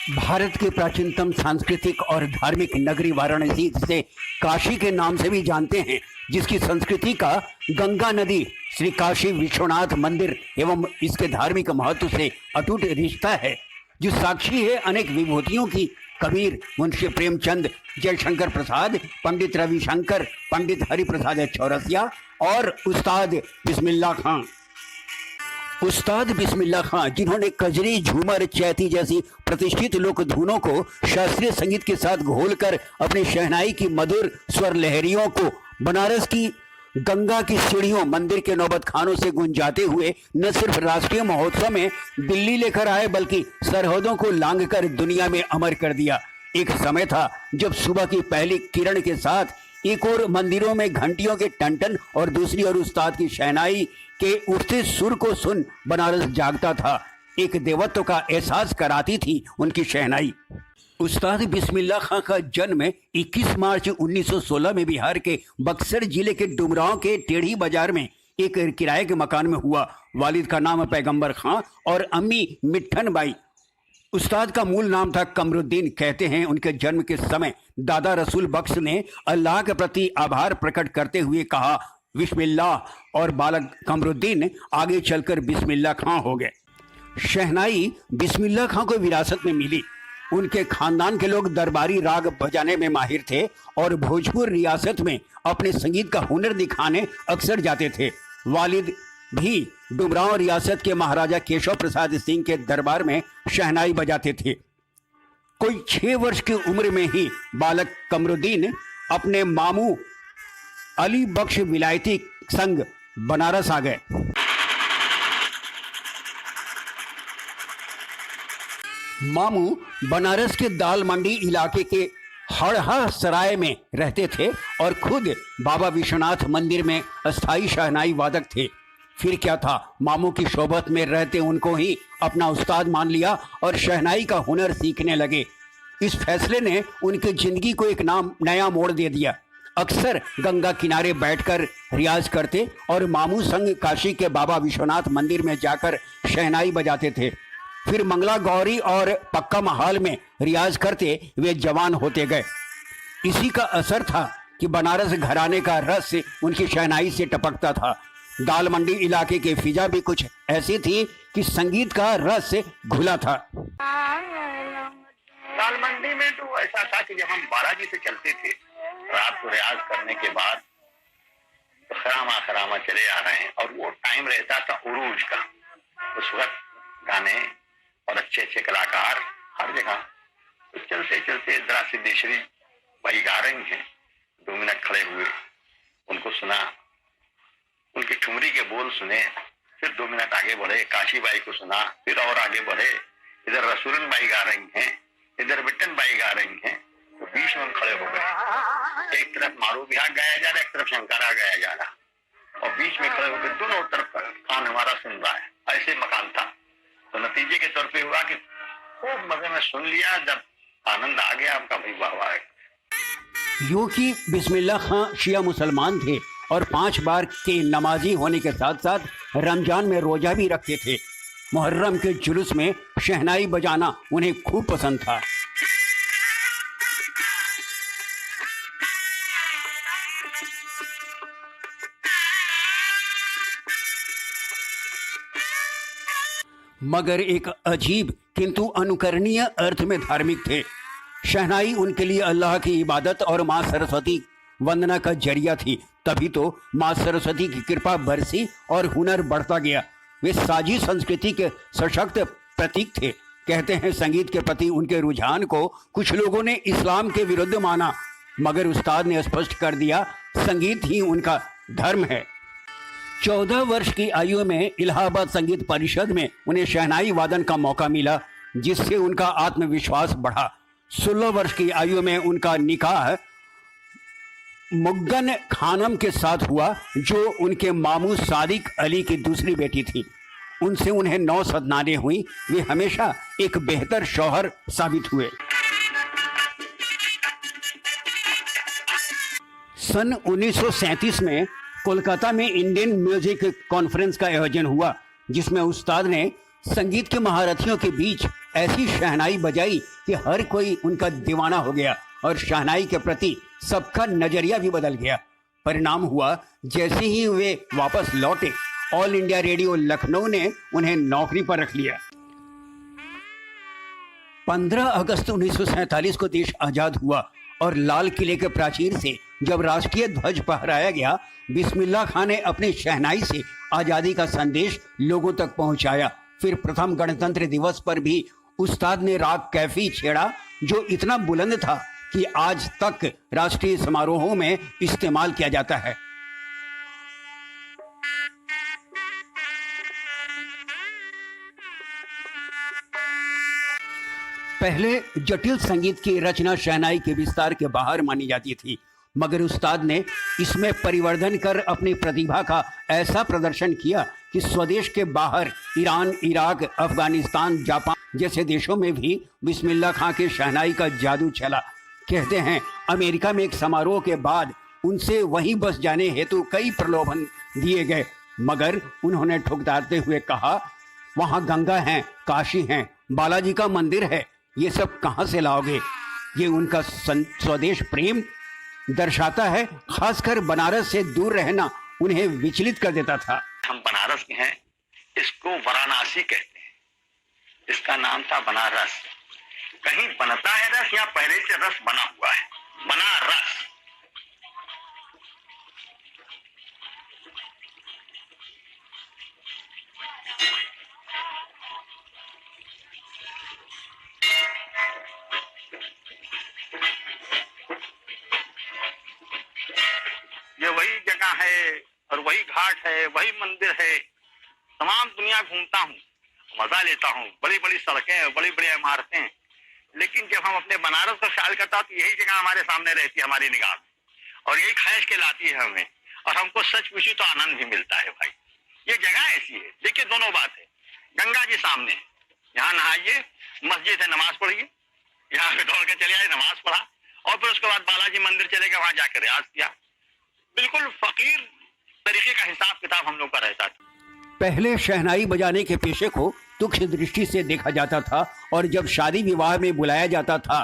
भारत के प्राचीनतम सांस्कृतिक और धार्मिक नगरी वाराणसी, जिसे काशी के नाम से भी जानते हैं, जिसकी संस्कृति का गंगा नदी, श्री काशी विश्वनाथ मंदिर एवं इसके धार्मिक महत्व से अटूट रिश्ता है, जो साक्षी है अनेक विभूतियों की। कबीर, मुंशी प्रेमचंद, जयशंकर प्रसाद, पंडित रविशंकर, पंडित हरिप्रसाद चौरसिया और उस्ताद बिस्मिल्लाह खां। उस्ताद बिस्मिल्लाह खां, जिन्होंने कजरी, झूमर, चैती जैसी प्रतिष्ठित लोक धुनों को शास्त्रीय संगीत के साथ घोलकर अपनी शहनाई की मधुर स्वर लहरियों को बनारस की गंगा की सीढ़ियों, मंदिर के नौबत खानों से गुंजाते हुए न सिर्फ राष्ट्रीय महोत्सव में दिल्ली लेकर आए, बल्कि सरहदों को लांघकर दुनिया में अमर कर दिया। एक समय था जब सुबह की पहली किरण के साथ एक और मंदिरों में घंटियों के टन और दूसरी ओर उस्ताद की शहनाई के उठते सुर को सुन बनारस जागता था। एक देवत्व का एहसास कराती थी उनकी शहनाई। उस्ताद बिस्मिल्लाह खां का जन्म 21 मार्च 1916 में बिहार के बक्सर जिले के डुमरांव के टेढ़ी बाजार में एक किराए के मकान में हुआ। वालिद का नाम पैगंबर खां और अम्मी मिट्ठन बाई। उस्ताद का मूल नाम था कमरुद्दीन। कहते हैं उनके जन्म के समय दादा रसूल बख्श ने अल्लाह के प्रति आभार प्रकट करते हुए कहा बिस्मिल्लाह, और बालक कमरुद्दीन आगे चलकर बिस्मिल्लाह खां हो गए। शहनाई बिस्मिल्लाह खां को विरासत में मिली। उनके खानदान के लोग दरबारी राग बजाने में माहिर थे और भोजपुर रियासत में अपने संगीत का हुनर दिखाने अक्सर जाते थे। वालिद भी डुमरांव रियासत के महाराजा केशव प्रसाद सिंह के दरबार में शहनाई बजाते थे। कोई 6 वर्ष की उम्र में ही बालक कमरुद्दीन अपने मामू अली बख्श विलायती संग बनारस आ गए। मामू बनारस के दाल मंडी इलाके के हड़हा सराय में रहते थे और खुद बाबा विश्वनाथ मंदिर में अस्थाई शहनाई वादक थे। फिर क्या था, मामू की शोबत में रहते उनको ही अपना उस्ताद मान लिया और शहनाई का हुनर सीखने लगे। इस फैसले ने उनकी जिंदगी को एक नया मोड़ दे दिया। अक्सर गंगा किनारे बैठकर रियाज करते और मामू संग काशी के बाबा विश्वनाथ मंदिर में जाकर शहनाई बजाते थे। फिर मंगला गौरी और पक्का महाल में रियाज करते वे जवान होते गए। इसी का असर था कि बनारस घराने का रस उनकी शहनाई से टपकता था। दाल मंडी इलाके की फिजा भी कुछ ऐसी थी कि संगीत का रस घुला था। दाल मंडी में तो ऐसा था कि जब हम बालाजी से चलते थे, रात को रियाज करने के बाद तो खरामा खरामा चले आ रहे हैं, और वो टाइम रहता था उरूज का। उस वक्त गाने और अच्छे अच्छे कलाकार हर जगह। तो चलते चलते जरा सिद्धेश्वरी भाई गा रही हैं, 2 मिनट खड़े हुए, उनको सुना, उनकी ठुमरी के बोल सुने। फिर 2 मिनट आगे बढ़े, काशी बाई को सुना। फिर और आगे बढ़े, इधर रसूलन बाई गा रही हैं, इधर बिट्टन बाई गा रही हैं। तो बीच में हम खड़े हो गए। एक तरफ मारू बिहार गाया जा रहा है, एक तरफ शंकरा गाया जा रहा, और बीच में खड़े होकर दोनों तरफ कान हमारा सुन रहा है। ऐसे मकान था। तो नतीजे के तौर पे हुआ कि खूब मजे में सुन लिया। जब आनंद आ गया, आपका भाई वाह वाह। यूं कि बिस्मिल्लाह खां शिया मुसलमान थे और 5 बार के नमाजी होने के साथ साथ रमजान में रोजा भी रखते थे। मुहर्रम के जुलूस में शहनाई बजाना उन्हें खूब पसंद था। मगर एक अजीब किंतु अनुकरणीय अर्थ में धार्मिक थे। शहनाई उनके लिए अल्लाह की इबादत और माँ सरस्वती वंदना का जरिया थी। तभी तो माँ सरस्वती की कृपा बरसी और हुनर बढ़ता गया। वे साजी संस्कृति के सशक्त प्रतीक थे। कहते हैं संगीत के प्रति उनके रुझान को कुछ लोगों ने इस्लाम के विरुद्ध माना, मगर उस्ताद ने स्पष्ट कर दिया संगीत ही उनका धर्म है। 14 वर्ष की आयु में इलाहाबाद संगीत परिषद में उन्हें शहनाई वादन का मौका मिला, जिससे उनका आत्मविश्वास बढ़ा। 16 वर्ष की आयु में उनका निकाह मुग्गन खानम के साथ हुआ, जो उनके मामू सादिक अली की दूसरी बेटी थी। उनसे उन्हें 9 संतानें हुई। वे हमेशा एक बेहतर शौहर साबित हुए। सन 1937 में कोलकाता में इंडियन म्यूजिक कॉन्फ्रेंस का आयोजन हुआ, जिसमें उस्ताद ने संगीत के महारथियों के बीच ऐसी शहनाई बजाई कि हर कोई उनका दीवाना हो गया और शहनाई के प्रति सबका नजरिया भी बदल गया। परिणाम हुआ, जैसे ही वे वापस लौटे, ऑल इंडिया रेडियो लखनऊ ने उन्हें नौकरी पर रख लिया। 15 अगस्त 1947 को देश आजाद हुआ और लाल किले के प्राचीर से जब राष्ट्रीय ध्वज फहराया गया, बिस्मिल्लाह खां ने अपनी शहनाई से आजादी का संदेश लोगों तक पहुंचाया। फिर प्रथम गणतंत्र दिवस पर भी उस्ताद ने राग कैफी छेड़ा, जो इतना बुलंद था कि आज तक राष्ट्रीय समारोहों में इस्तेमाल किया जाता है। पहले जटिल संगीत की रचना शहनाई के विस्तार के बाहर मानी जाती थी, मगर उस्ताद ने इसमें परिवर्धन कर अपनी प्रतिभा का ऐसा प्रदर्शन किया कि स्वदेश के बाहर ईरान, इराक, अफगानिस्तान, जापान जैसे देशों में भी बिस्मिल्लाह खां के शहनाई का जादू चला। कहते हैं, अमेरिका में एक समारोह के बाद उनसे वहीं बस जाने हेतु कई प्रलोभन दिए गए, मगर उन्होंने ठुकराते हुए कहा, वहाँ गंगा है, काशी है, बालाजी का मंदिर है, ये सब कहाँ से लाओगे। ये उनका स्वदेश प्रेम दर्शाता है। खासकर बनारस से दूर रहना उन्हें विचलित कर देता था। हम बनारस के हैं, इसको वाराणसी कहते हैं, इसका नाम था बनारस। कहीं बनता है रस या पहले से रस बना हुआ है? बनारस। ये वही जगह है और वही घाट है, वही मंदिर है। तमाम दुनिया घूमता हूँ, मजा लेता हूँ, बड़ी बड़ी सड़कें, बड़ी बड़ी इमारतें, लेकिन जब हम अपने बनारस का ख्याल करता तो यही जगह हमारे सामने रहती है, हमारी निगाह में, और यही ख्वाहिश के लाती है हमें, और हमको सच पूछी तो आनंद भी मिलता है। भाई ये जगह ऐसी है। देखिए, दोनों बात है। गंगा जी सामने, यहाँ नहाइए, मस्जिद है, नमाज पढ़िए, यहाँ पे दौड़ के चले आए, नमाज पढ़ा, और फिर उसके बाद बालाजी मंदिर चले गए, वहां जाकर रियाज किया। बिल्कुल फकीर तरीके का हिसाब किताब हम लोग का रहता था। पहले शहनाई बजाने के पेशे को तुच्छ दृष्टि से देखा जाता था, और जब शादी विवाह में बुलाया जाता था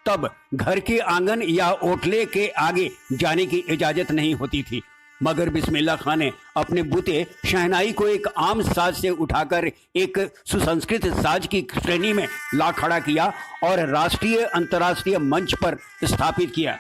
तब घर के आंगन या ओटले के आगे जाने की इजाजत नहीं होती थी। मगर बिस्मिल्लाह खां ने अपने बूते शहनाई को एक आम साज से उठाकर एक सुसंस्कृत साज की श्रेणी में ला खड़ा किया और राष्ट्रीय अंतर्राष्ट्रीय मंच पर स्थापित किया।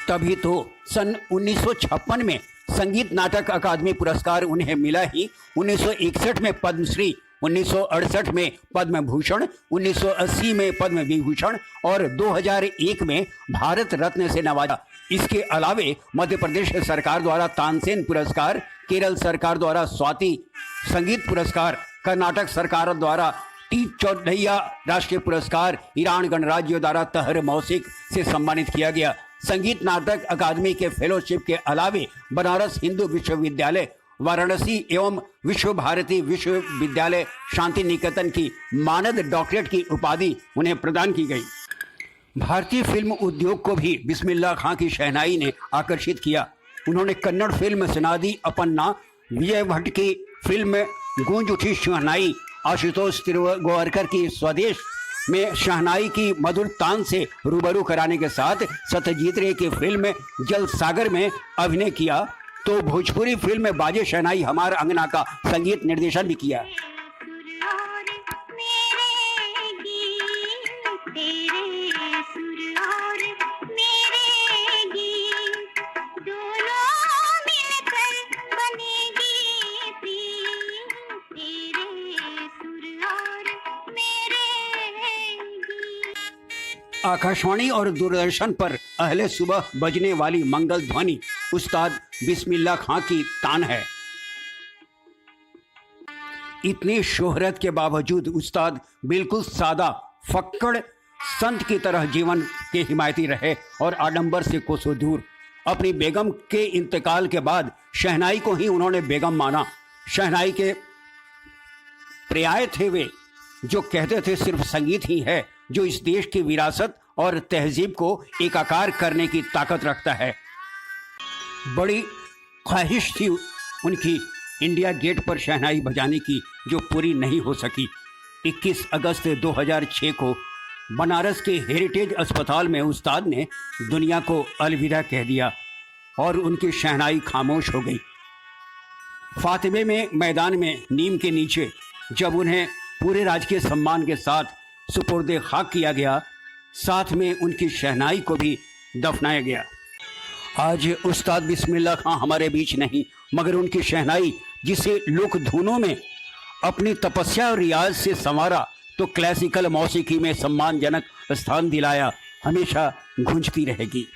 तभी तो सन 1956 में संगीत नाटक अकादमी पुरस्कार उन्हें मिला ही। 1961 में पद्मश्री, 1968 में पद्म भूषण, 1980 में पद्म विभूषण और 2001 में भारत रत्न से नवाजा। इसके अलावे मध्य प्रदेश सरकार द्वारा तानसेन पुरस्कार, केरल सरकार द्वारा स्वाति संगीत पुरस्कार, कर्नाटक सरकार द्वारा टी चौधैया राष्ट्रीय पुरस्कार, ईरान गणराज्य द्वारा तहर मौसिक से सम्मानित किया गया। संगीत नाटक अकादमी के फेलोशिप के अलावे बनारस हिंदू विश्वविद्यालय, वाराणसी एवं विश्व भारती विश्वविद्यालय शांति निकेतन की मानद डॉक्टरेट की उपाधि उन्हें प्रदान की गई। भारतीय फिल्म उद्योग को भी बिस्मिल्लाह खां की शहनाई ने आकर्षित किया। उन्होंने कन्नड़ फिल्म सनादी अपन्ना, विजय भट्ट की फिल्म गूंज उठी शहनाई, आशुतोष तिरुगोरकर की स्वदेश में शहनाई की मधुर तान से रूबरू कराने के साथ सत्यजीत रे की फिल्म जल सागर में अभिनय किया, तो भोजपुरी फिल्म बाजे शहनाई हमार अंगना का संगीत निर्देशन भी किया। आकाशवाणी और दूरदर्शन पर अहले सुबह बजने वाली मंगल ध्वनि उस्ताद बिस्मिल्लाह खां की तान है। इतनी शोहरत के बावजूद उस्ताद बिल्कुल सादा फक्कड़ संत की तरह जीवन के हिमायती रहे और आडंबर से कोसों दूर। अपनी बेगम के इंतकाल के बाद शहनाई को ही उन्होंने बेगम माना। शहनाई के पर्याय थे वे, जो कहते थे सिर्फ संगीत ही है जो इस देश की विरासत और तहजीब को एकाकार करने की ताकत रखता है। बड़ी ख्वाहिश थी उनकी इंडिया गेट पर शहनाई बजाने की, जो पूरी नहीं हो सकी। 21 अगस्त 2006 को बनारस के हेरिटेज अस्पताल में उस्ताद ने दुनिया को अलविदा कह दिया और उनकी शहनाई खामोश हो गई। फातिमे में मैदान में नीम के नीचे जब उन्हें पूरे राजकीय सम्मान के साथ सुपुर्दे खाक किया गया, साथ में उनकी शहनाई को भी दफनाया गया। आज उस्ताद बिस्मिल्लाह खां हमारे बीच नहीं, मगर उनकी शहनाई जिसे लोक धुनों में अपनी तपस्या और रियाज से संवारा तो क्लासिकल मौसीकी में सम्मानजनक स्थान दिलाया, हमेशा गूंजती रहेगी।